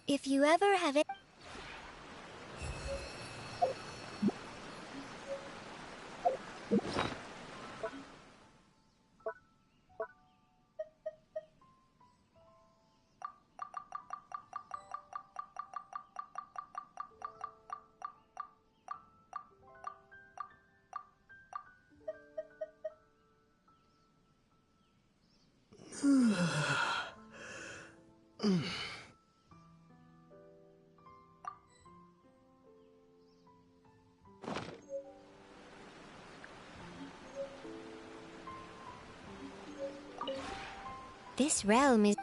If you ever have it. This realm is...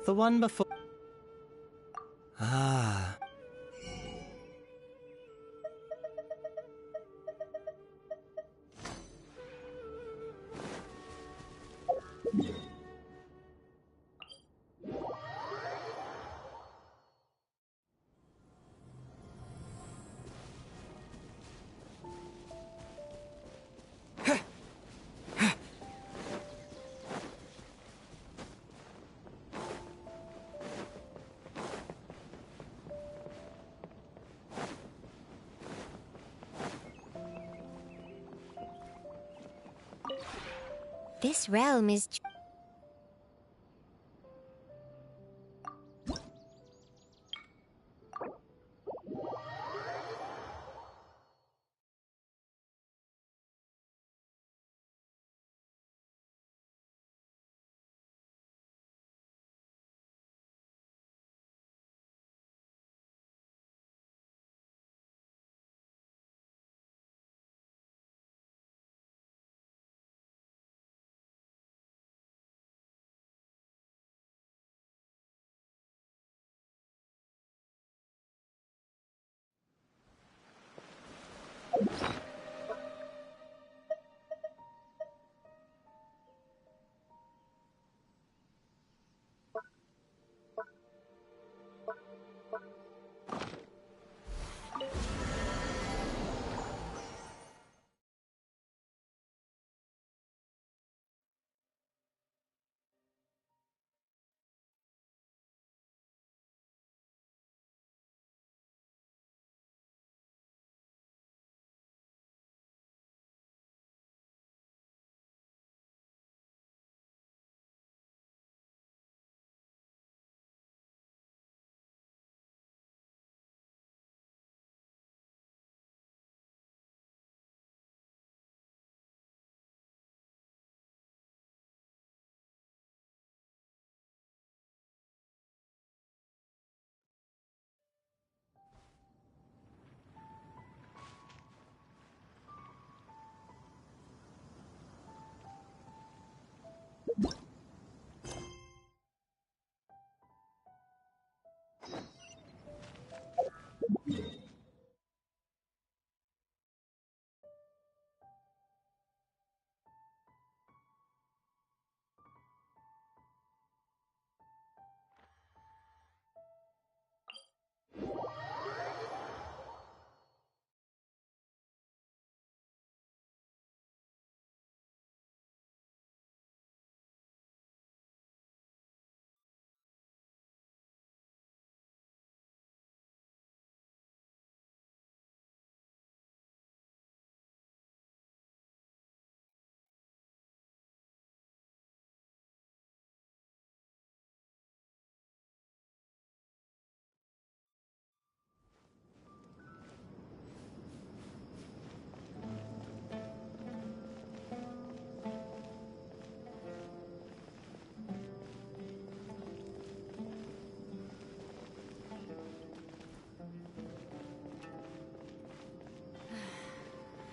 The one before... Ah. This realm is...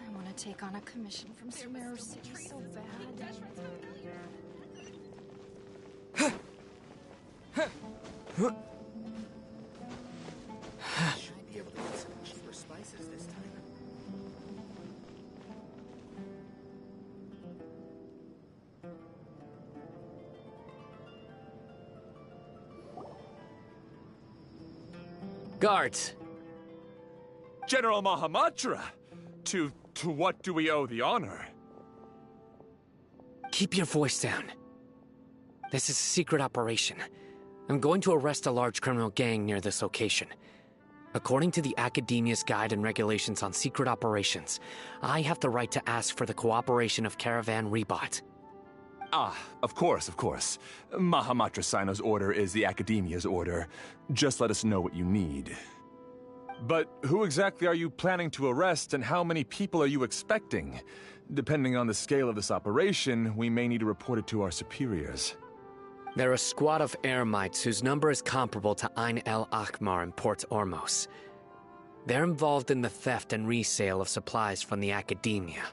I want to take on a commission from Sumeru City so bad. Should be able to get some cheaper spices this time. Guards! General Mahamatra! To what do we owe the honor? Keep your voice down. This is a secret operation. I'm going to arrest a large criminal gang near this location. According to the Academia's Guide and Regulations on Secret Operations, I have the right to ask for the cooperation of Caravan Rebot. Ah, of course, of course. Mahamatra Sino's order is the Academia's order. Just let us know what you need. But who exactly are you planning to arrest, and how many people are you expecting? Depending on the scale of this operation, we may need to report it to our superiors. They're a squad of Eremites whose number is comparable to Ain el Akhmar in Port Ormos. They're involved in the theft and resale of supplies from the Academia.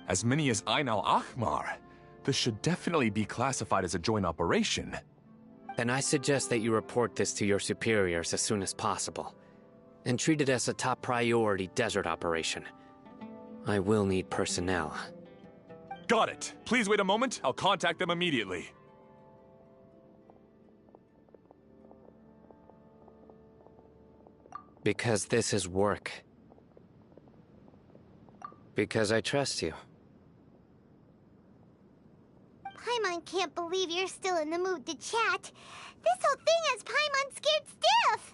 As many as Ain al Akhmar? This should definitely be classified as a joint operation. Then I suggest that you report this to your superiors as soon as possible, and treat it as a top priority desert operation. I will need personnel. Got it. Please wait a moment. I'll contact them immediately. Because this is work. Because I trust you. Paimon can't believe you're still in the mood to chat. This whole thing has Paimon scared stiff.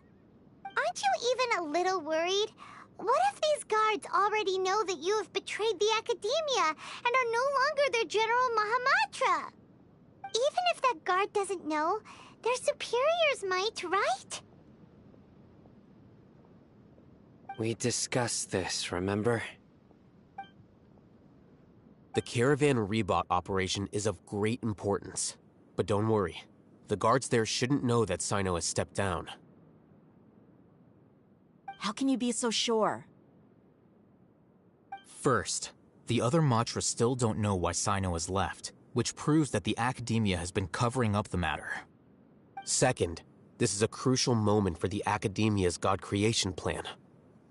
Aren't you even a little worried? What if these guards guards already know that you have betrayed the Academia and are no longer their General Mahamatra. Even if that guard doesn't know, their superiors might, right? We discussed this, remember? The Caravan Rebot operation is of great importance. But don't worry, the guards there shouldn't know that Sino has stepped down. How can you be so sure? First, the other Matras still don't know why Sino has left, which proves that the Academia has been covering up the matter. Second, this is a crucial moment for the Academia's God creation plan.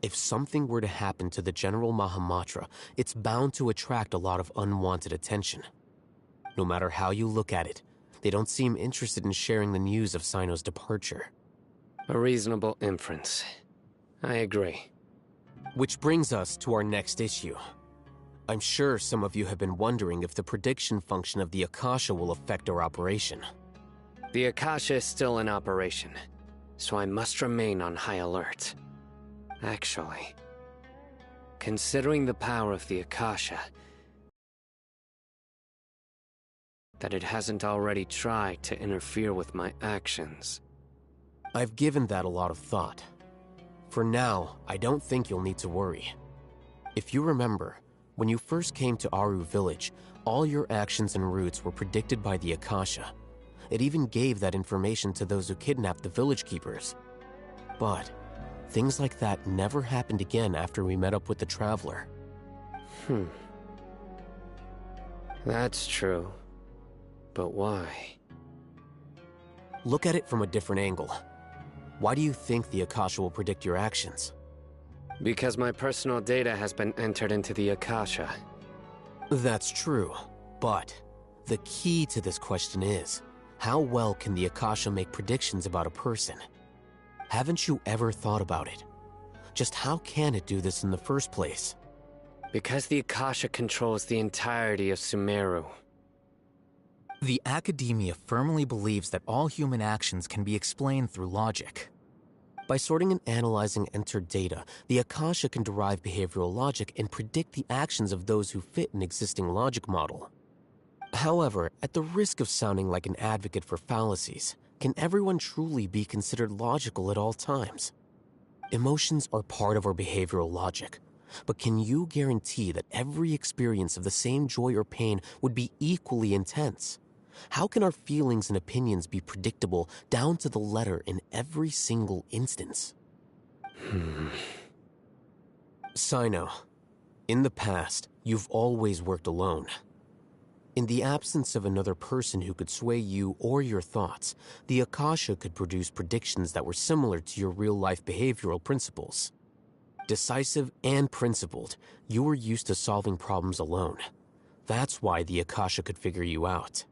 If something were to happen to the General Mahamatra, it's bound to attract a lot of unwanted attention. No matter how you look at it, they don't seem interested in sharing the news of Sino's departure. A reasonable inference. I agree. Which brings us to our next issue. I'm sure some of you have been wondering if the prediction function of the Akasha will affect our operation. The Akasha is still in operation, so I must remain on high alert. Actually, considering the power of the Akasha, that it hasn't already tried to interfere with my actions. I've given that a lot of thought. For now, I don't think you'll need to worry. If you remember, when you first came to Aru Village, all your actions and routes were predicted by the Akasha. It even gave that information to those who kidnapped the village keepers. But things like that never happened again after we met up with the Traveler. That's true. But why? Look at it from a different angle. Why do you think the Akasha will predict your actions? Because my personal data has been entered into the Akasha. That's true, but the key to this question is, how well can the Akasha make predictions about a person? Haven't you ever thought about it? Just how can it do this in the first place? Because the Akasha controls the entirety of Sumeru. The Academia firmly believes that all human actions can be explained through logic. By sorting and analyzing entered data, the Akasha can derive behavioral logic and predict the actions of those who fit an existing logic model. However, at the risk of sounding like an advocate for fallacies, can everyone truly be considered logical at all times? Emotions are part of our behavioral logic, but can you guarantee that every experience of the same joy or pain would be equally intense? How can our feelings and opinions be predictable down to the letter in every single instance? Sino, in the past, you've always worked alone. In the absence of another person who could sway you or your thoughts, the Akasha could produce predictions that were similar to your real-life behavioral principles. Decisive and principled, you were used to solving problems alone. That's why the Akasha could figure you out.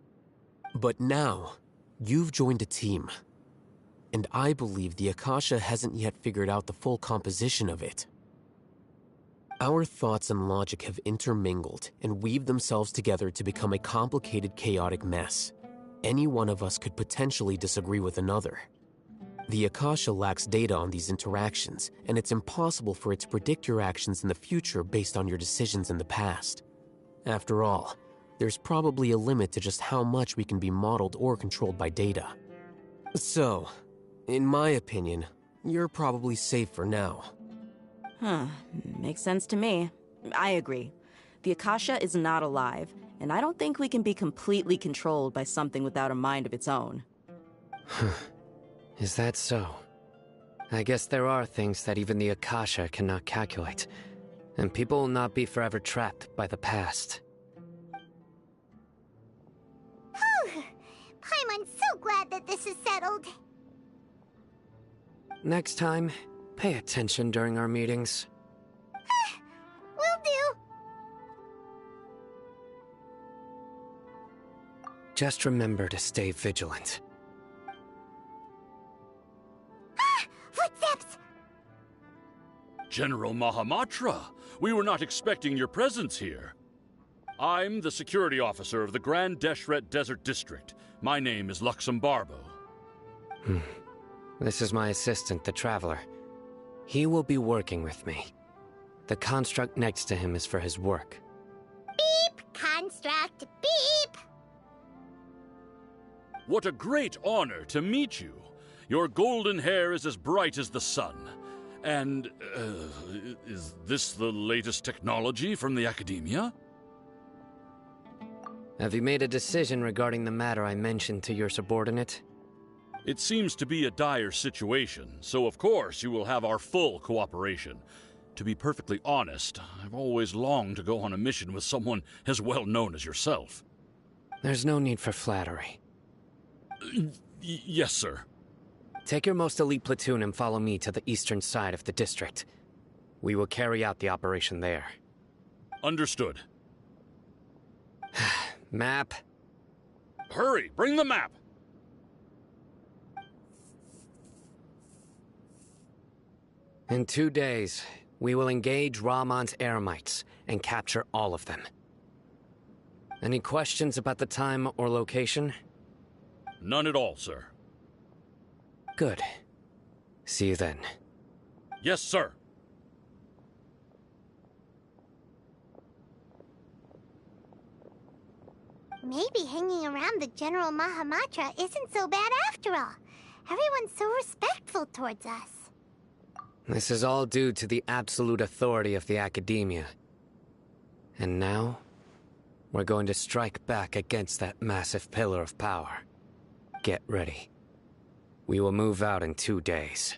But now, you've joined a team. And I believe the Akasha hasn't yet figured out the full composition of it. Our thoughts and logic have intermingled and weaved themselves together to become a complicated, chaotic mess. Any one of us could potentially disagree with another. The Akasha lacks data on these interactions, and it's impossible for it to predict your actions in the future based on your decisions in the past. After all, there's probably a limit to just how much we can be modeled or controlled by data. So, in my opinion, you're probably safe for now. Makes sense to me. I agree. The Akasha is not alive, and I don't think we can be completely controlled by something without a mind of its own. Is that so? I guess there are things that even the Akasha cannot calculate, and people will not be forever trapped by the past. Whew! Paimon's so glad that this is settled. Next time, pay attention during our meetings. Will do. Just remember to stay vigilant. Footsteps! General Mahamatra, we were not expecting your presence here. I'm the security officer of the Grand Deshret Desert District. My name is Luxembarbo. This is my assistant, the Traveler. He will be working with me. The construct next to him is for his work. Beep! Construct, beep! What a great honor to meet you. Your golden hair is as bright as the sun. And, is this the latest technology from the Academia? Have you made a decision regarding the matter I mentioned to your subordinate? It seems to be a dire situation, so of course you will have our full cooperation. To be perfectly honest, I've always longed to go on a mission with someone as well known as yourself. There's no need for flattery. Yes, sir. Take your most elite platoon and follow me to the eastern side of the district. We will carry out the operation there. Understood. Map. Hurry, bring the map! In 2 days, we will engage Rahman's Eremites and capture all of them. Any questions about the time or location? None at all, sir. Good. See you then. Yes, sir. Maybe hanging around the General Mahamatra isn't so bad after all. Everyone's so respectful towards us. This is all due to the absolute authority of the Academia. And now, we're going to strike back against that massive pillar of power. Get ready. We will move out in 2 days.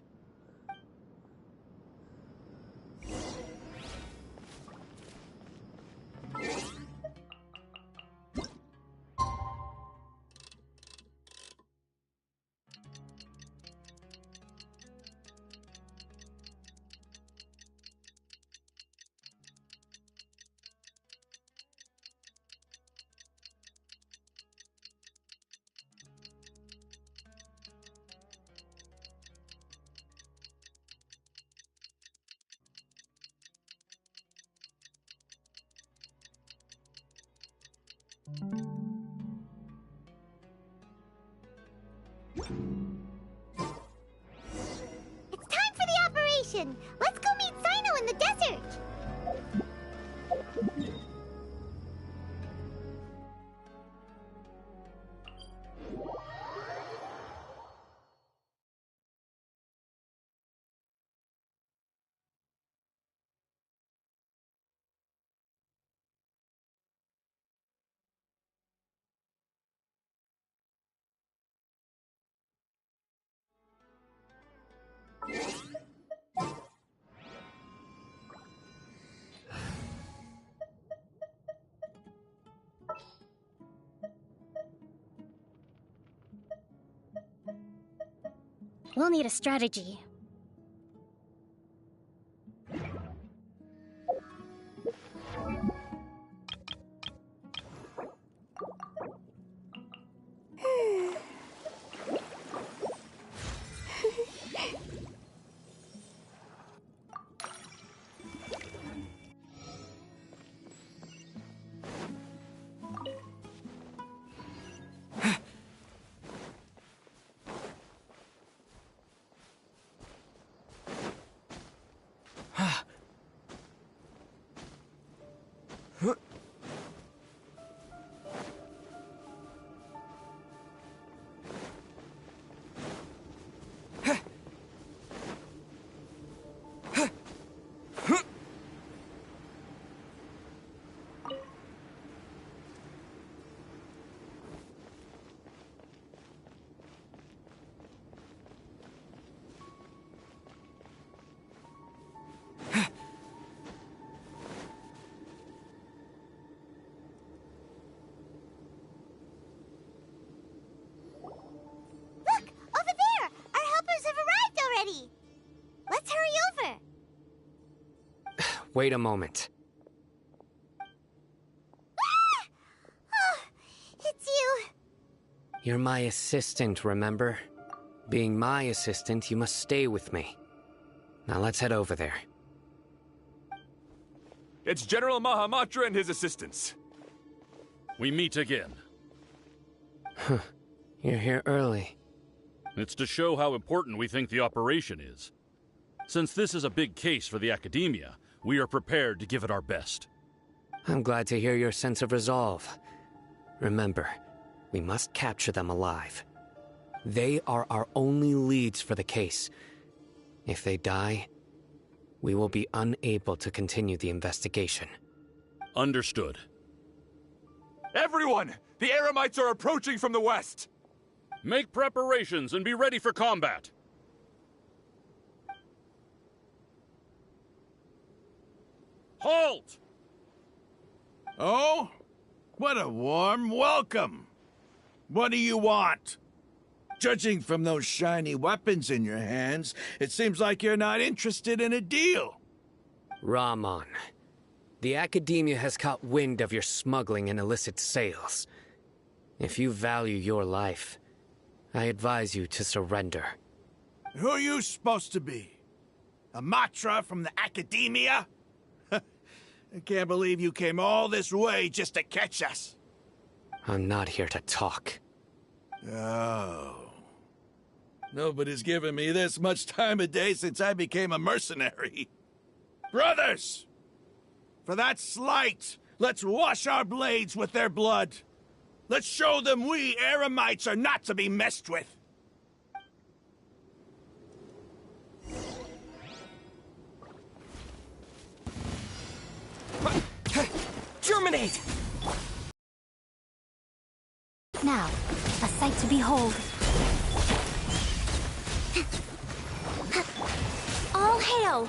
It's time for the operation! Let's go meet Sino in the desert! We'll need a strategy. Let's hurry over! Wait a moment. Ah! Oh, it's you! You're my assistant, remember? Being my assistant, you must stay with me. Now let's head over there. It's General Mahamatra and his assistants. We meet again. You're here early. It's to show how important we think the operation is. Since this is a big case for the Academia, We are prepared to give it our best. I'm glad to hear your sense of resolve. Remember, we must capture them alive. They are our only leads for the case. If they die, we will be unable to continue the investigation. Understood. Everyone! The Eremites are approaching from the west! Make preparations and be ready for combat. Halt! Oh? What a warm welcome! What do you want? Judging from those shiny weapons in your hands, it seems like you're not interested in a deal. Rahman, the Academia has caught wind of your smuggling and illicit sales. If you value your life, I advise you to surrender. Who are you supposed to be? A Matra from the Academia? I can't believe you came all this way just to catch us. I'm not here to talk. Oh. Nobody's given me this much time of day since I became a mercenary. Brothers! For that slight, let's wash our blades with their blood. Let's show them we Eremites are not to be messed with. Germinate! Now, a sight to behold. All hail!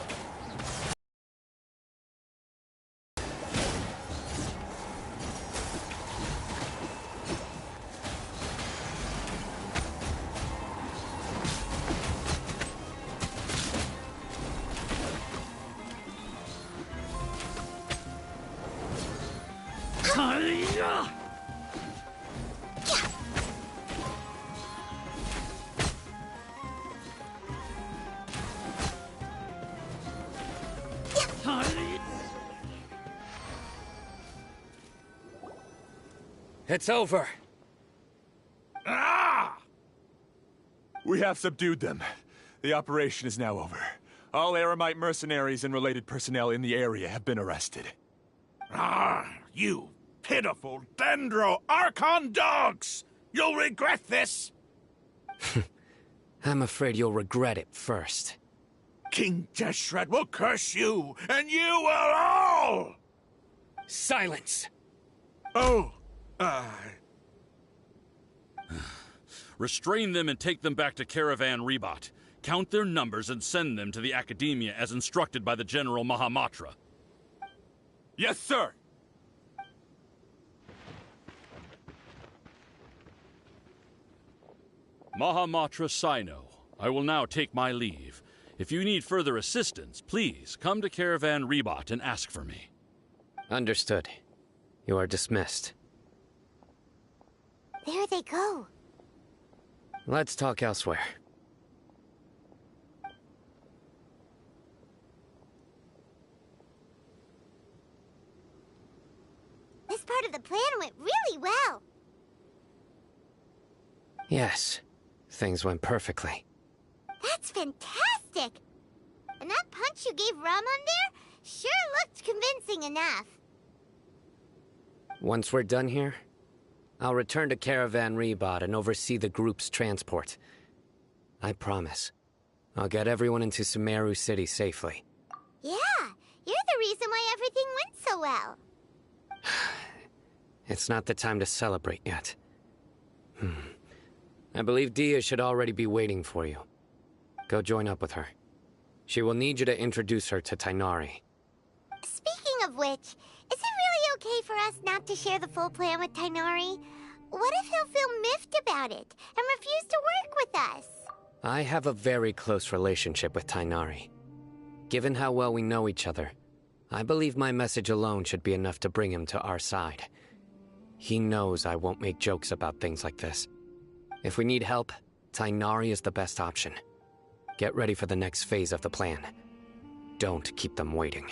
It's over. Ah! We have subdued them. The operation is now over. All Eremite mercenaries and related personnel in the area have been arrested. Ah, you pitiful Dendro Archon dogs! You'll regret this! I'm afraid you'll regret it first. King Deshret will curse you, and you will all! Silence! Oh, Restrain them and take them back to Caravan Rebot. Count their numbers and send them to the Academia as instructed by the General Mahamatra. Yes, sir! Mahamatra Sino, I will now take my leave. If you need further assistance, please come to Caravan Rebot and ask for me. Understood. You are dismissed. There they go. Let's talk elsewhere. This part of the plan went really well. Yes, things went perfectly. That's fantastic! And that punch you gave Ramon there sure looked convincing enough. Once we're done here, I'll return to Caravan Rebot and oversee the group's transport. I promise. I'll get everyone into Sumeru City safely. Yeah, you're the reason why everything went so well. It's not the time to celebrate yet. I believe Dia should already be waiting for you. Go join up with her. She will need you to introduce her to Tainari. Speaking of which, is it really okay for us not to share the full plan with Tainari? What if he'll feel miffed about it and refuse to work with us? I have a very close relationship with Tainari. Given how well we know each other, I believe my message alone should be enough to bring him to our side. He knows I won't make jokes about things like this. If we need help, Tainari is the best option. Get ready for the next phase of the plan. Don't keep them waiting.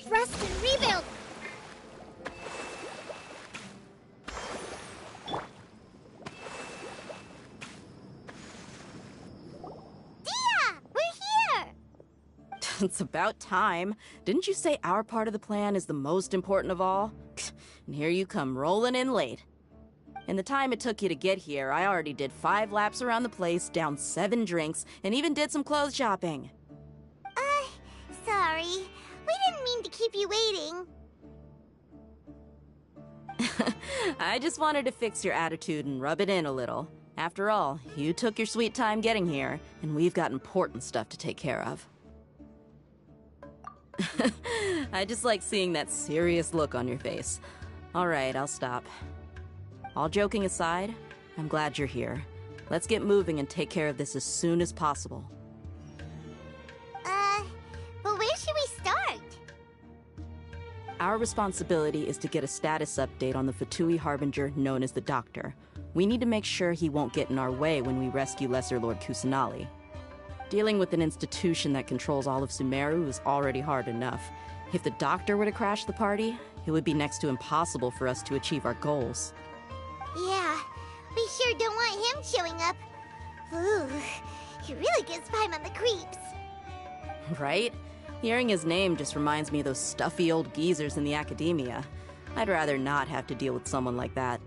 Rest and rebuild! Dia! We're here! It's about time. Didn't you say our part of the plan is the most important of all? And here you come rolling in late. In the time it took you to get here, I already did 5 laps around the place, downed 7 drinks, and even did some clothes shopping. Sorry. We didn't mean to keep you waiting. I just wanted to fix your attitude and rub it in a little. After all, you took your sweet time getting here, and we've got important stuff to take care of. I just like seeing that serious look on your face. Alright, I'll stop. All joking aside, I'm glad you're here. Let's get moving and take care of this as soon as possible. But where should we start? Our responsibility is to get a status update on the Fatui Harbinger known as the Doctor. We need to make sure he won't get in our way when we rescue Lesser Lord Kusanali. Dealing with an institution that controls all of Sumeru is already hard enough. If the Doctor were to crash the party, it would be next to impossible for us to achieve our goals. Yeah, we sure don't want him showing up. Ooh, he really gives Paimon the creeps. Right? Hearing his name just reminds me of those stuffy old geezers in the academia. I'd rather not have to deal with someone like that.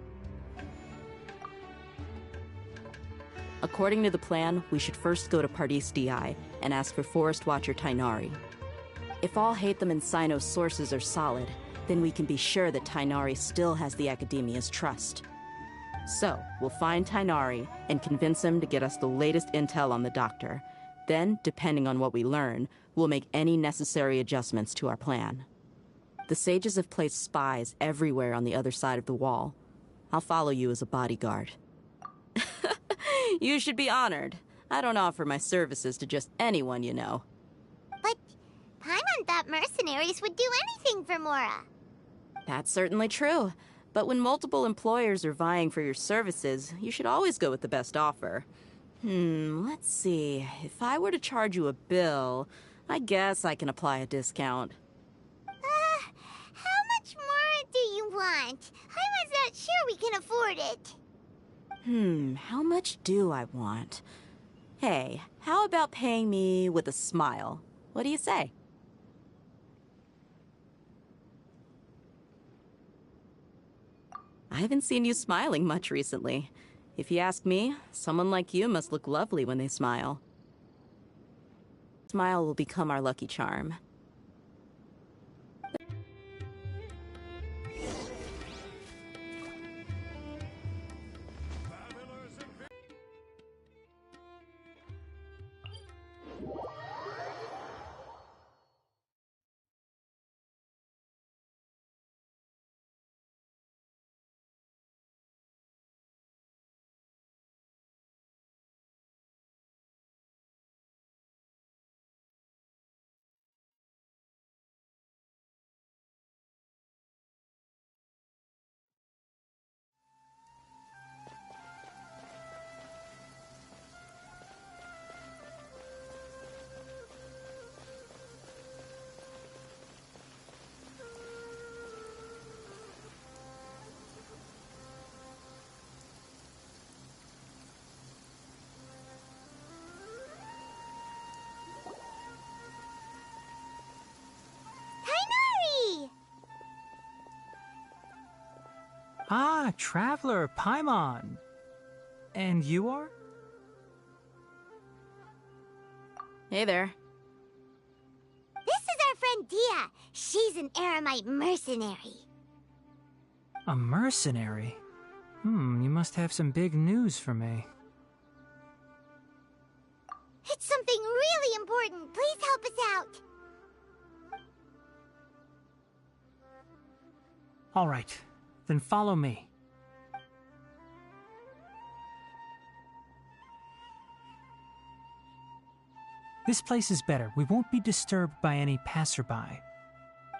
According to the plan, we should first go to Pardis DI and ask for Forest Watcher Tainari. If all Hatham and Sino's sources are solid, then we can be sure that Tainari still has the academia's trust. So, we'll find Tainari and convince him to get us the latest intel on the Doctor. Then, depending on what we learn, we'll make any necessary adjustments to our plan. The sages have placed spies everywhere on the other side of the wall. I'll follow you as a bodyguard. You should be honored. I don't offer my services to just anyone you know. But Paimon thought mercenaries would do anything for Mora. That's certainly true. But when multiple employers are vying for your services, you should always go with the best offer. Let's see. If I were to charge you a bill, I guess I can apply a discount. How much more do you want? I was not sure we can afford it. How much do I want? Hey, how about paying me with a smile? What do you say? I haven't seen you smiling much recently. If you ask me, someone like you must look lovely when they smile. Smile will become our lucky charm. Ah, Traveler, Paimon. And you are? Hey there. This is our friend Dia. She's an Aramite mercenary. A mercenary? You must have some big news for me. It's something really important. Please help us out. All right, then follow me. This place is better. We won't be disturbed by any passerby.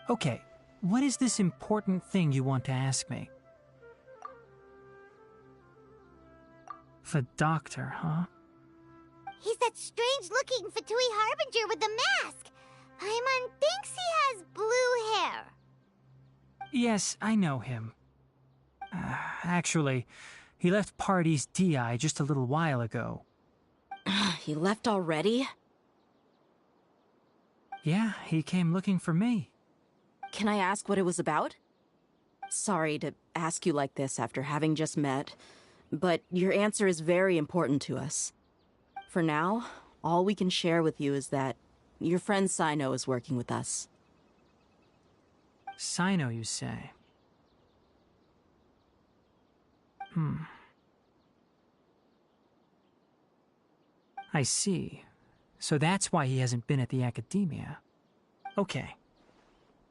Okay, what is this important thing you want to ask me? The doctor, huh? He's that strange-looking Fatui Harbinger with the mask. Paimon thinks he has blue there. Yes, I know him. Actually, he left Party's DI just a little while ago. He left already? Yeah, he came looking for me. Can I ask what it was about? Sorry to ask you like this after having just met, but your answer is very important to us. For now, all we can share with you is that your friend Sino is working with us. Sino, you say? I see. So that's why he hasn't been at the Academia. Okay.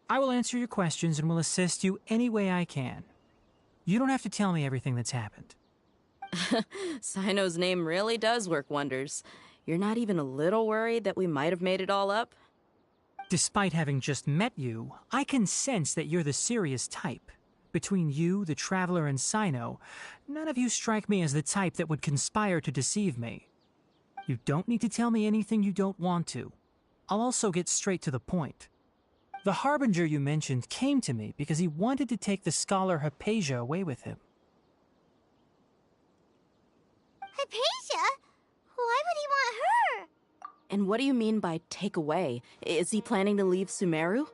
I will answer your questions and will assist you any way I can. You don't have to tell me everything that's happened. Sino's name really does work wonders. You're not even a little worried that we might have made it all up? Despite having just met you, I can sense that you're the serious type. Between you, the Traveler, and Sino, none of you strike me as the type that would conspire to deceive me. You don't need to tell me anything you don't want to. I'll also get straight to the point. The Harbinger you mentioned came to me because he wanted to take the scholar Hypatia away with him. Hypatia? Why would he want her? And what do you mean by take away? Is he planning to leave Sumeru?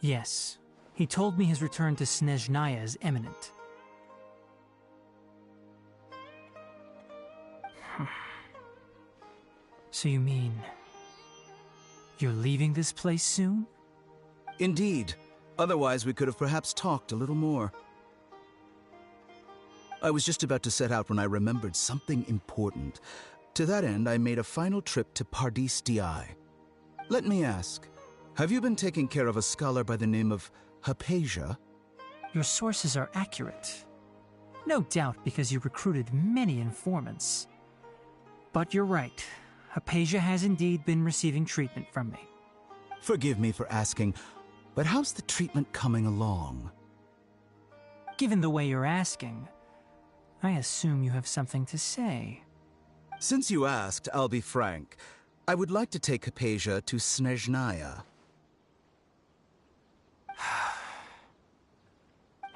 Yes. He told me his return to Snezhnaya is imminent. So you mean... you're leaving this place soon? Indeed. Otherwise, we could have perhaps talked a little more. I was just about to set out when I remembered something important. To that end, I made a final trip to Pardis DI. Let me ask, have you been taking care of a scholar by the name of Hypatia? Your sources are accurate. No doubt because you recruited many informants. But you're right. Hypatia has indeed been receiving treatment from me. Forgive me for asking, but how's the treatment coming along? Given the way you're asking, I assume you have something to say. Since you asked, I'll be frank. I would like to take Hypatia to Snezhnaya.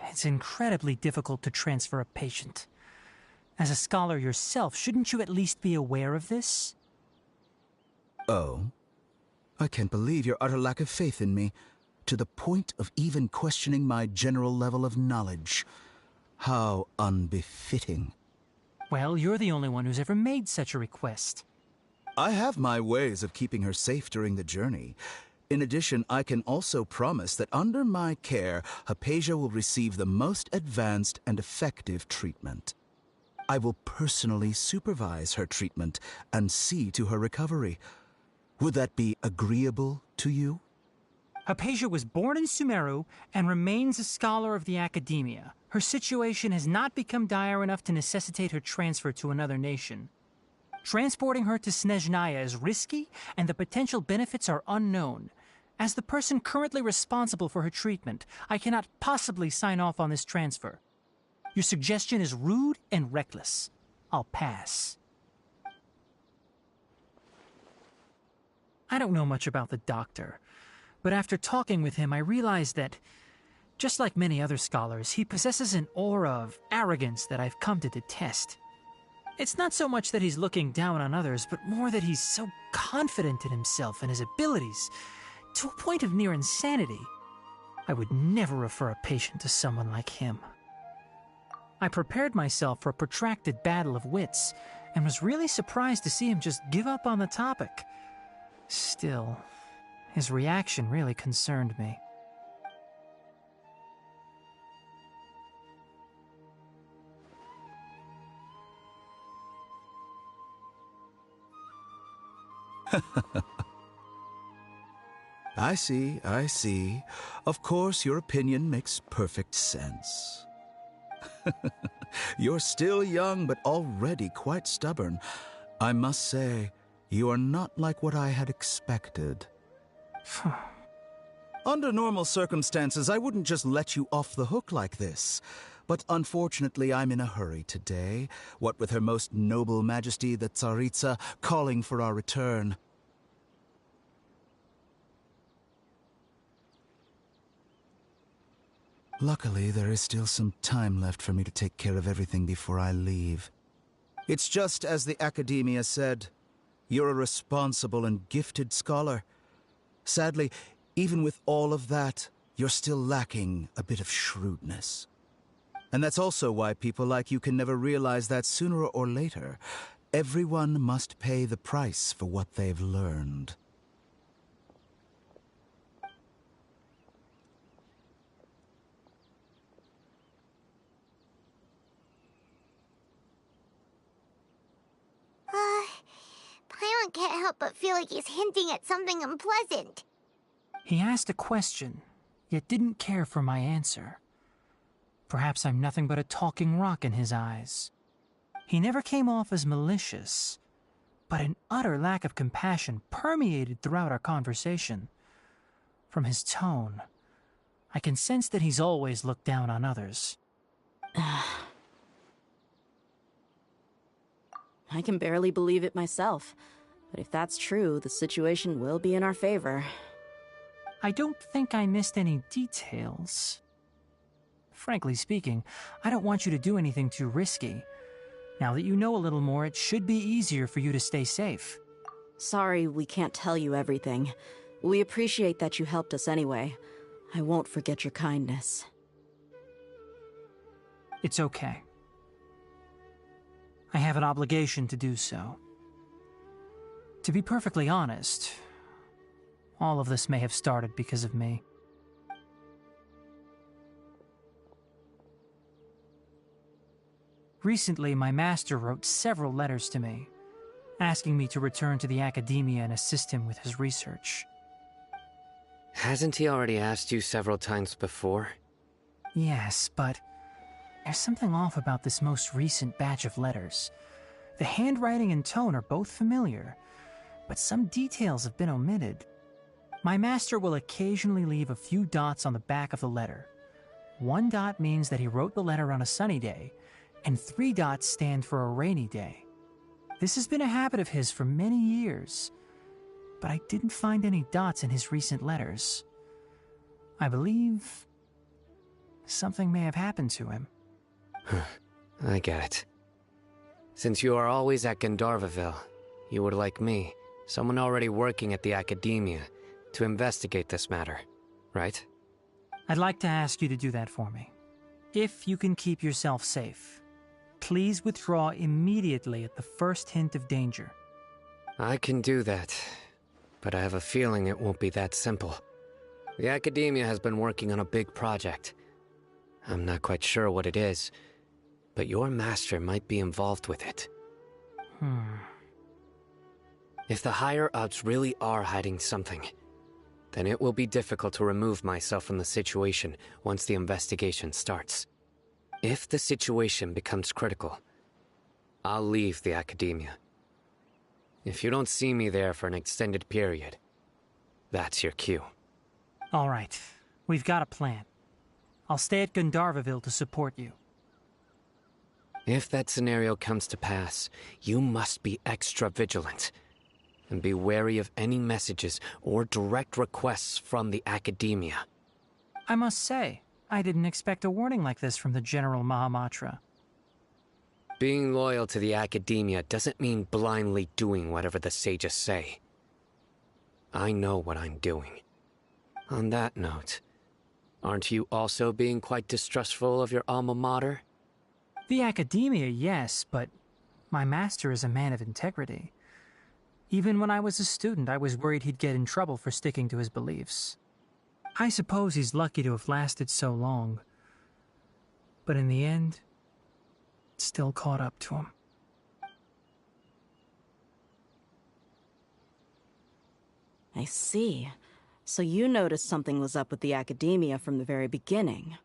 It's incredibly difficult to transfer a patient. As a scholar yourself, shouldn't you at least be aware of this? Oh? I can't believe your utter lack of faith in me, to the point of even questioning my general level of knowledge. How unbefitting. Well, you're the only one who's ever made such a request. I have my ways of keeping her safe during the journey. In addition, I can also promise that under my care, Hypatia will receive the most advanced and effective treatment. I will personally supervise her treatment and see to her recovery. Would that be agreeable to you? Hypatia was born in Sumeru and remains a scholar of the Academia. Her situation has not become dire enough to necessitate her transfer to another nation. Transporting her to Snezhnaya is risky, and the potential benefits are unknown. As the person currently responsible for her treatment, I cannot possibly sign off on this transfer. Your suggestion is rude and reckless. I'll pass. I don't know much about the doctor, but after talking with him, I realized that, just like many other scholars, he possesses an aura of arrogance that I've come to detest. It's not so much that he's looking down on others, but more that he's so confident in himself and his abilities, to a point of near insanity. I would never refer a patient to someone like him. I prepared myself for a protracted battle of wits, and was really surprised to see him just give up on the topic. Still, his reaction really concerned me. I see. Of course, your opinion makes perfect sense. You're still young, but already quite stubborn. I must say, you are not like what I had expected. Under normal circumstances, I wouldn't just let you off the hook like this. But unfortunately, I'm in a hurry today, what with Her Most Noble Majesty the Tsaritsa calling for our return. Luckily, there is still some time left for me to take care of everything before I leave. It's just as the Academia said. You're a responsible and gifted scholar. Sadly, even with all of that, you're still lacking a bit of shrewdness. And that's also why people like you can never realize that sooner or later, everyone must pay the price for what they've learned. Paimon can't help but feel like he's hinting at something unpleasant. He asked a question, yet didn't care for my answer. Perhaps I'm nothing but a talking rock in his eyes. He never came off as malicious, but an utter lack of compassion permeated throughout our conversation. From his tone, I can sense that he's always looked down on others. I can barely believe it myself, but if that's true, the situation will be in our favor. I don't think I missed any details. Frankly speaking, I don't want you to do anything too risky. Now that you know a little more, it should be easier for you to stay safe. Sorry we can't tell you everything. We appreciate that you helped us anyway. I won't forget your kindness. It's okay. I have an obligation to do so. To be perfectly honest, all of this may have started because of me. Recently, my master wrote several letters to me, asking me to return to the Academia and assist him with his research. Hasn't he already asked you several times before? Yes, but there's something off about this most recent batch of letters. The handwriting and tone are both familiar, but some details have been omitted. My master will occasionally leave a few dots on the back of the letter. 1 dot means that he wrote the letter on a sunny day, and 3 dots stand for a rainy day. This has been a habit of his for many years, but I didn't find any dots in his recent letters. I believe something may have happened to him. I get it. Since you are always at Gandharvaville, you would like me, someone already working at the Academia, to investigate this matter, right? I'd like to ask you to do that for me. If you can keep yourself safe, please withdraw immediately at the first hint of danger. I can do that, but I have a feeling it won't be that simple. The Academia has been working on a big project. I'm not quite sure what it is, but your master might be involved with it. If the higher-ups really are hiding something, then it will be difficult to remove myself from the situation once the investigation starts. If the situation becomes critical, I'll leave the Academia. If you don't see me there for an extended period, that's your cue. All right, we've got a plan. I'll stay at Gandharvaville to support you. If that scenario comes to pass, you must be extra vigilant. And be wary of any messages or direct requests from the Academia. I must say, I didn't expect a warning like this from the General Mahamatra. Being loyal to the Academia doesn't mean blindly doing whatever the sages say. I know what I'm doing. On that note, aren't you also being quite distrustful of your alma mater? The Academia, yes, but my master is a man of integrity. Even when I was a student, I was worried he'd get in trouble for sticking to his beliefs. I suppose he's lucky to have lasted so long. But in the end, it still caught up to him. I see. So you noticed something was up with the Academia from the very beginning.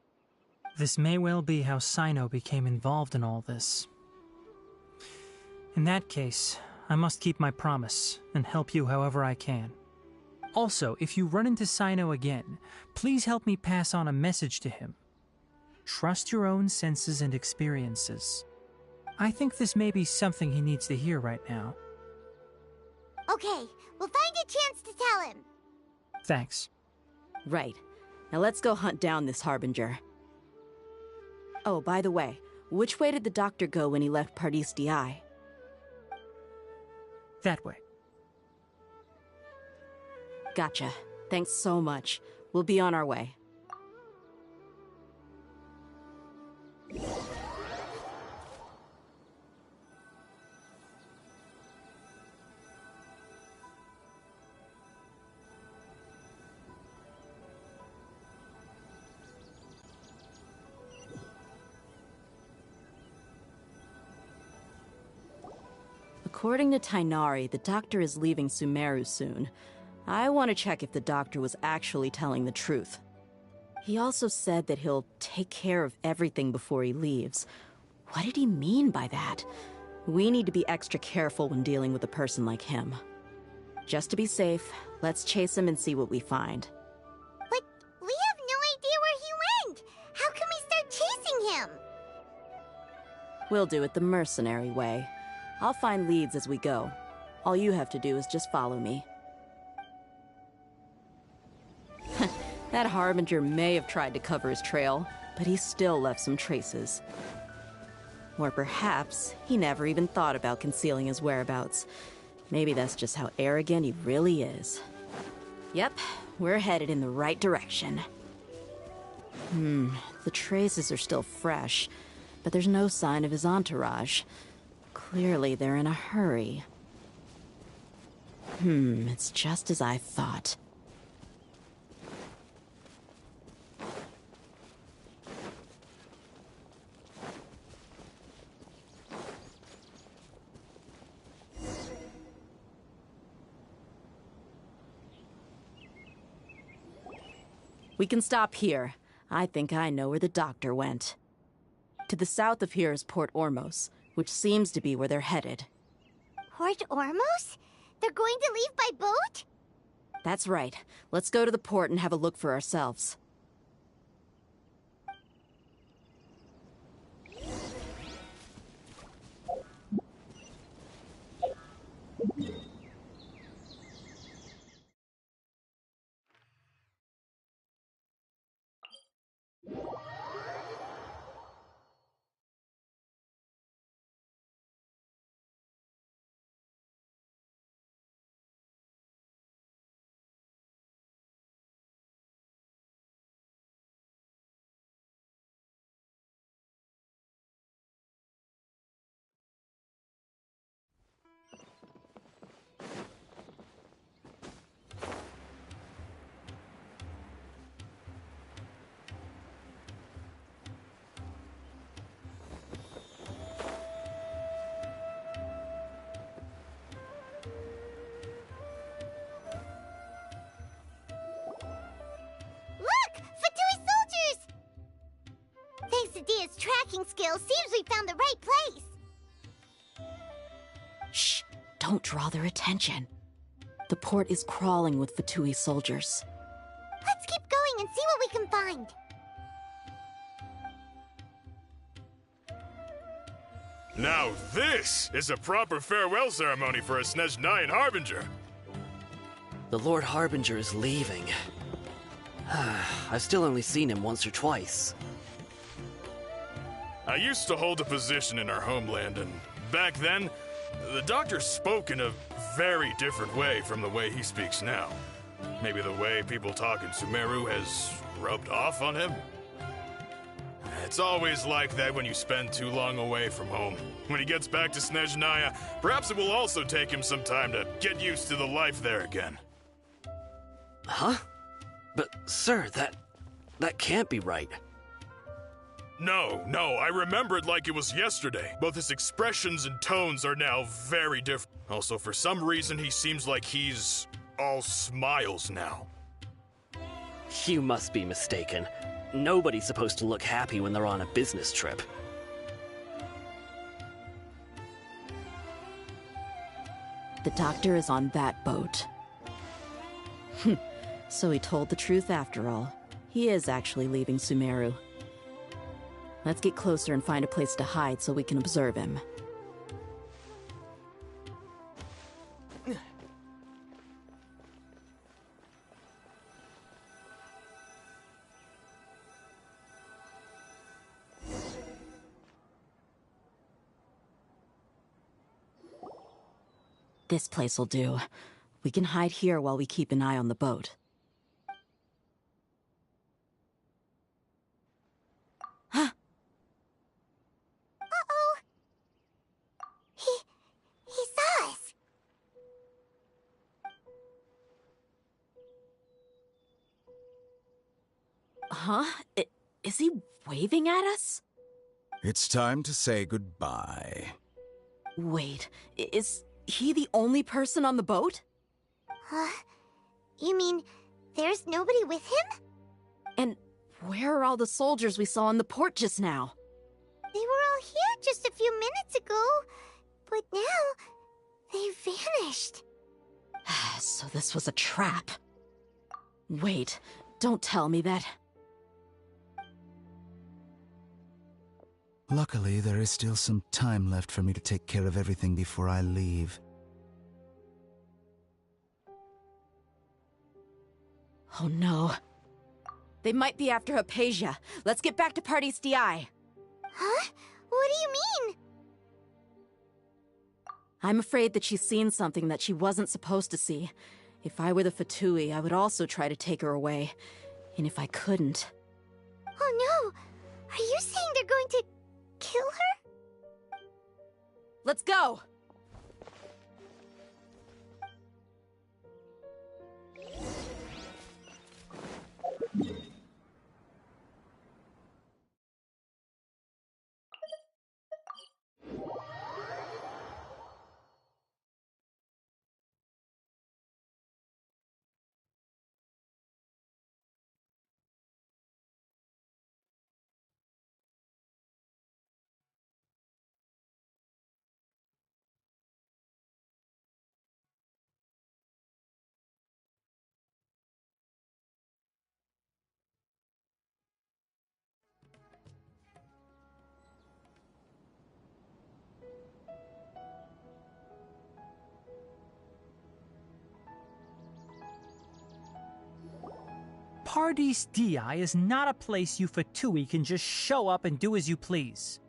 This may well be how Sino became involved in all this. In that case, I must keep my promise and help you however I can. Also, if you run into Sino again, please help me pass on a message to him. Trust your own senses and experiences. I think this may be something he needs to hear right now. Okay, we'll find a chance to tell him. Thanks. Right. Now let's go hunt down this Harbinger. Oh, by the way, which way did the doctor go when he left Pardis DI? That way. Gotcha. Thanks so much. We'll be on our way. According to Tainari, the doctor is leaving Sumeru soon. I want to check if the doctor was actually telling the truth. He also said that he'll take care of everything before he leaves. What did he mean by that? We need to be extra careful when dealing with a person like him. Just to be safe, let's chase him and see what we find. But we have no idea where he went! How can we start chasing him? We'll do it the mercenary way. I'll find leads as we go. All you have to do is just follow me. That Harbinger may have tried to cover his trail, but he still left some traces. Or perhaps he never even thought about concealing his whereabouts. Maybe that's just how arrogant he really is. Yep, we're headed in the right direction. The traces are still fresh, but there's no sign of his entourage. Clearly they're in a hurry. It's just as I thought. We can stop here. I think I know where the doctor went. To the south of here is Port Ormos, which seems to be where they're headed. Port Ormos? They're going to leave by boat? That's right. Let's go to the port and have a look for ourselves. Thanks to Dia's tracking skills, seems we found the right place. Shh! Don't draw their attention. The port is crawling with Fatui soldiers. Let's keep going and see what we can find. Now this is a proper farewell ceremony for a Snezhnayan Harbinger. The Lord Harbinger is leaving. I've still only seen him once or twice. I used to hold a position in our homeland, and back then, the doctor spoke in a very different way from the way he speaks now. Maybe the way people talk in Sumeru has rubbed off on him? It's always like that when you spend too long away from home. When he gets back to Snezhnaya, perhaps it will also take him some time to get used to the life there again. Huh? But, sir, that can't be right. No, I remember it like it was yesterday. Both his expressions and tones are now very different. Also, for some reason, he seems like he's all smiles now. You must be mistaken. Nobody's supposed to look happy when they're on a business trip. The doctor is on that boat. So he told the truth after all. He is actually leaving Sumeru. Let's get closer and find a place to hide so we can observe him. This place'll do. We can hide here while we keep an eye on the boat. Huh? Uh-oh. He saw us. Huh? Is he waving at us? It's time to say goodbye. Wait, is he the only person on the boat? You mean there's nobody with him? And where are all the soldiers we saw in the port just now? They were all here just a few minutes ago, but now they vanished. So this was a trap. Wait, don't tell me that... Luckily, there is still some time left for me to take care of everything before I leave. Oh no. They might be after Hypatia. Let's get back to Party's DI. Huh? What do you mean? I'm afraid that she's seen something that she wasn't supposed to see. If I were the Fatui, I would also try to take her away. And if I couldn't... Oh no! Are you saying they're going to kill her? Let's go! Paradis DI is not a place you Fatui can just show up and do as you please.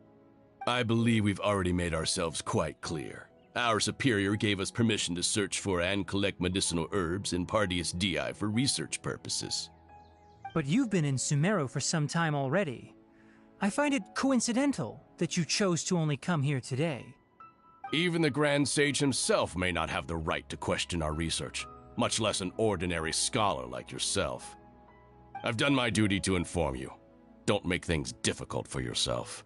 I believe we've already made ourselves quite clear. Our superior gave us permission to search for and collect medicinal herbs in Paradis DI for research purposes. But you've been in Sumeru for some time already. I find it coincidental that you chose to only come here today. Even the Grand Sage himself may not have the right to question our research, much less an ordinary scholar like yourself. I've done my duty to inform you. Don't make things difficult for yourself.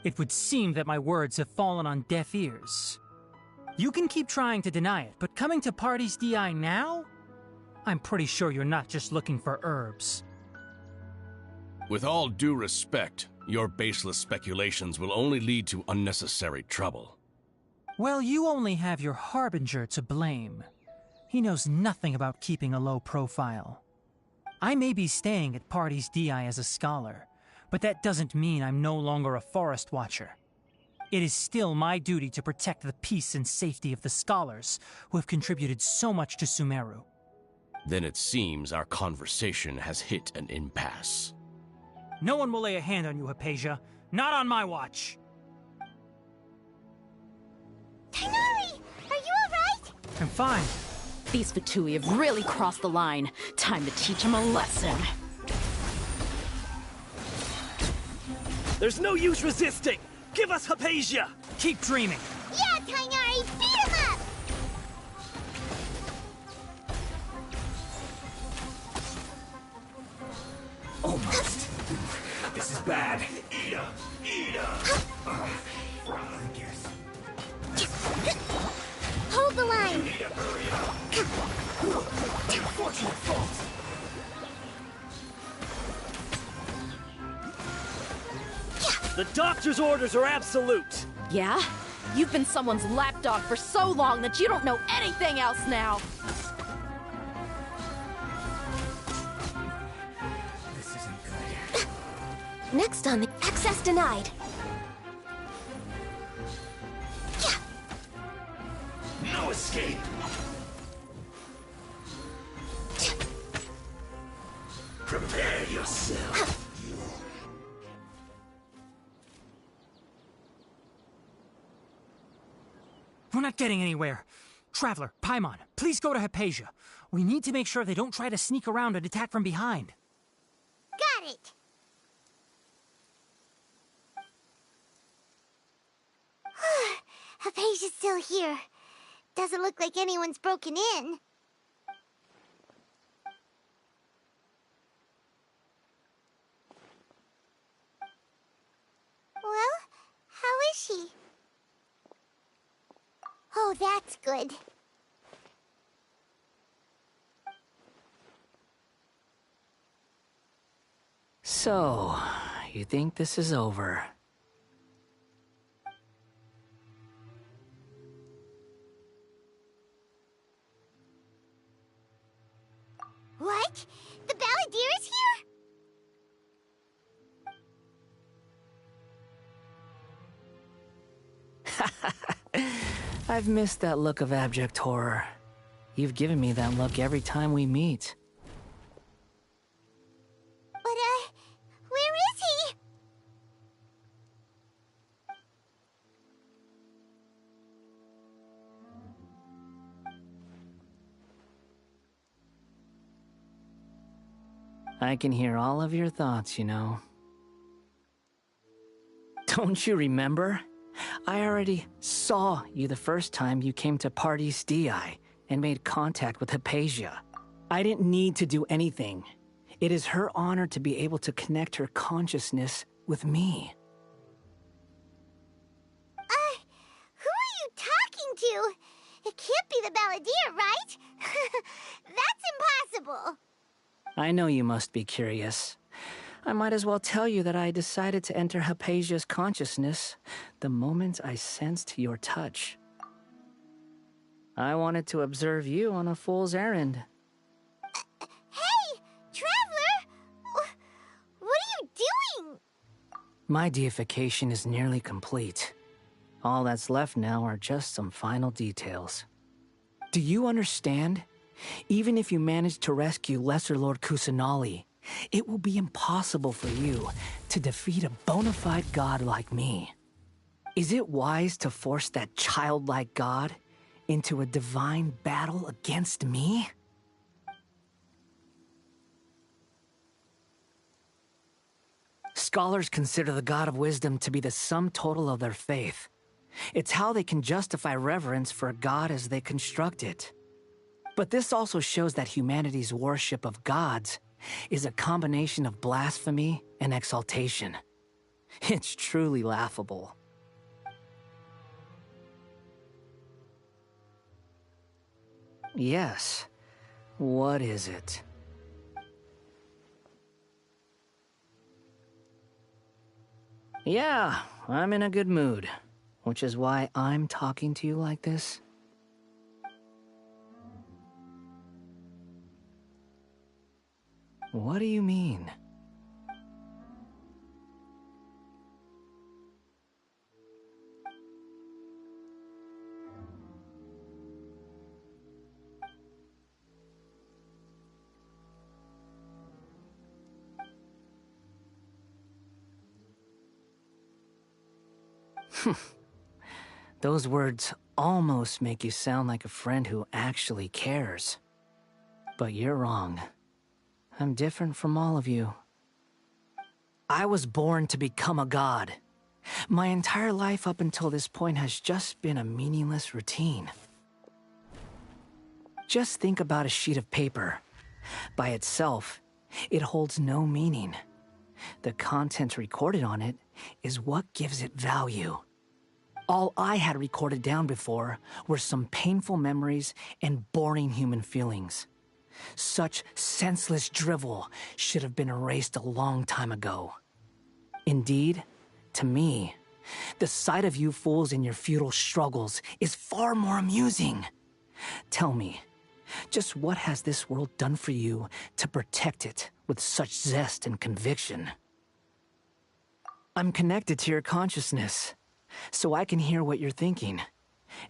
It would seem that my words have fallen on deaf ears. You can keep trying to deny it, but coming to Paradis DI now? I'm pretty sure you're not just looking for herbs. With all due respect, your baseless speculations will only lead to unnecessary trouble. Well, you only have your Harbinger to blame. He knows nothing about keeping a low profile. I may be staying at Paradis DI as a scholar, but that doesn't mean I'm no longer a forest watcher. It is still my duty to protect the peace and safety of the scholars who have contributed so much to Sumeru. Then it seems our conversation has hit an impasse. No one will lay a hand on you, Hypatia. Not on my watch. Tighnari! Are you alright? I'm fine. These Fatui have really crossed the line. Time to teach them a lesson. There's no use resisting! Give us Hypatia! Keep dreaming! Yeah, Tighnari! Beat him up! Almost. This is bad. Eat up! Eat up! I guess. Hold the line! Unfortunate fault. The doctor's orders are absolute. Yeah? You've been someone's lapdog for so long that you don't know anything else now. This isn't good. Next on the access denied. No escape. Prepare yourself. We're not getting anywhere. Traveler, Paimon, please go to Hypatia. We need to make sure they don't try to sneak around and attack from behind. Got it. Hypatia's still here. Doesn't look like anyone's broken in. Well, how is she? Oh, that's good. So, you think this is over? What? The Balladeer is here? I've missed that look of abject horror. You've given me that look every time we meet. But, where is he? I can hear all of your thoughts, you know. Don't you remember? I already saw you the first time you came to Party's DI and made contact with Hypatia. I didn't need to do anything. It is her honor to be able to connect her consciousness with me. Who are you talking to? It can't be the Balladeer, right? That's impossible. I know you must be curious. I might as well tell you that I decided to enter Hypatia's consciousness the moment I sensed your touch. I wanted to observe you on a fool's errand. Hey, Traveler! What are you doing? My deification is nearly complete. All that's left now are just some final details. Do you understand? Even if you manage to rescue Lesser Lord Kusanali, it will be impossible for you to defeat a bona fide god like me. Is it wise to force that childlike god into a divine battle against me? Scholars consider the god of wisdom to be the sum total of their faith. It's how they can justify reverence for a god as they construct it. But this also shows that humanity's worship of gods is a combination of blasphemy and exaltation. It's truly laughable. Yes. What is it? Yeah, I'm in a good mood, which is why I'm talking to you like this. What do you mean? Those words almost make you sound like a friend who actually cares. But you're wrong. I'm different from all of you. I was born to become a god. My entire life up until this point has just been a meaningless routine. Just think about a sheet of paper. By itself, it holds no meaning. The content recorded on it is what gives it value. All I had recorded down before were some painful memories and boring human feelings. Such senseless drivel should have been erased a long time ago. Indeed, to me, the sight of you fools in your futile struggles is far more amusing. Tell me, just what has this world done for you to protect it with such zest and conviction? I'm connected to your consciousness, so I can hear what you're thinking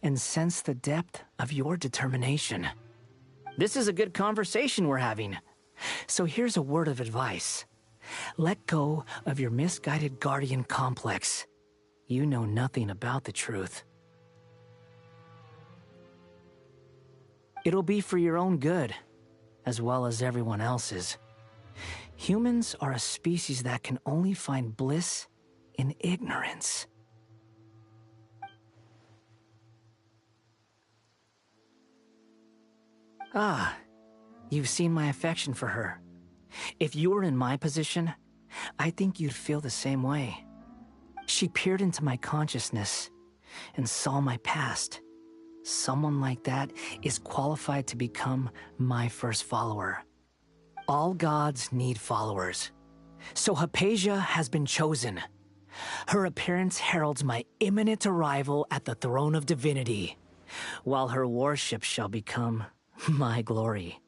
and sense the depth of your determination. This is a good conversation we're having. So here's a word of advice. Let go of your misguided guardian complex. You know nothing about the truth. It'll be for your own good, as well as everyone else's. Humans are a species that can only find bliss in ignorance. Ah, you've seen my affection for her. If you were in my position, I think you'd feel the same way. She peered into my consciousness and saw my past. Someone like that is qualified to become my first follower. All gods need followers. So Hypatia has been chosen. Her appearance heralds my imminent arrival at the throne of divinity, while her worship shall become my glory.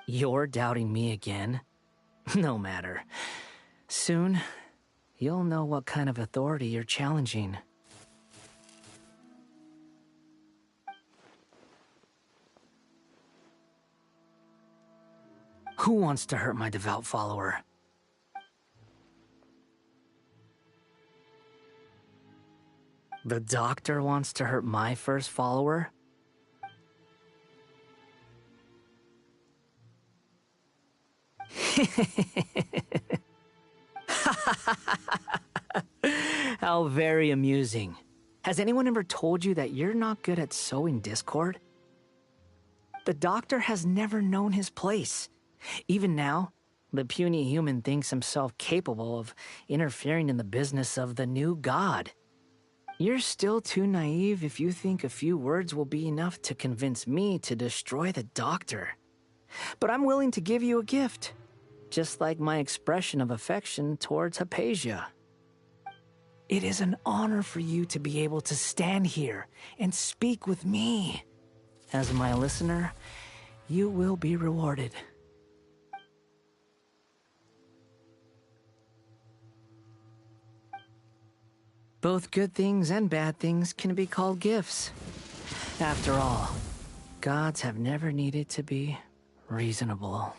You're doubting me again? No matter. Soon, you'll know what kind of authority you're challenging. Who wants to hurt my devout follower? The doctor wants to hurt my first follower? How very amusing. Has anyone ever told you that you're not good at sowing discord? The doctor has never known his place. Even now, the puny human thinks himself capable of interfering in the business of the new god. You're still too naive if you think a few words will be enough to convince me to destroy the doctor. But I'm willing to give you a gift, just like my expression of affection towards Hypatia. It is an honor for you to be able to stand here and speak with me. As my listener, you will be rewarded. Both good things and bad things can be called gifts. After all, gods have never needed to be reasonable.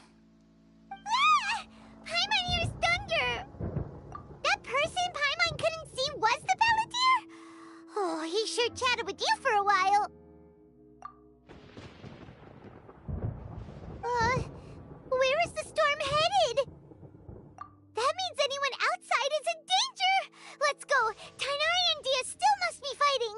Ah! Paimon used thunder! That person Paimon couldn't see was the Palantir? Oh, he sure chatted with you for a while. Where is the storm headed? That means anyone outside is in danger! Let's go! Tainari and Dia still must be fighting!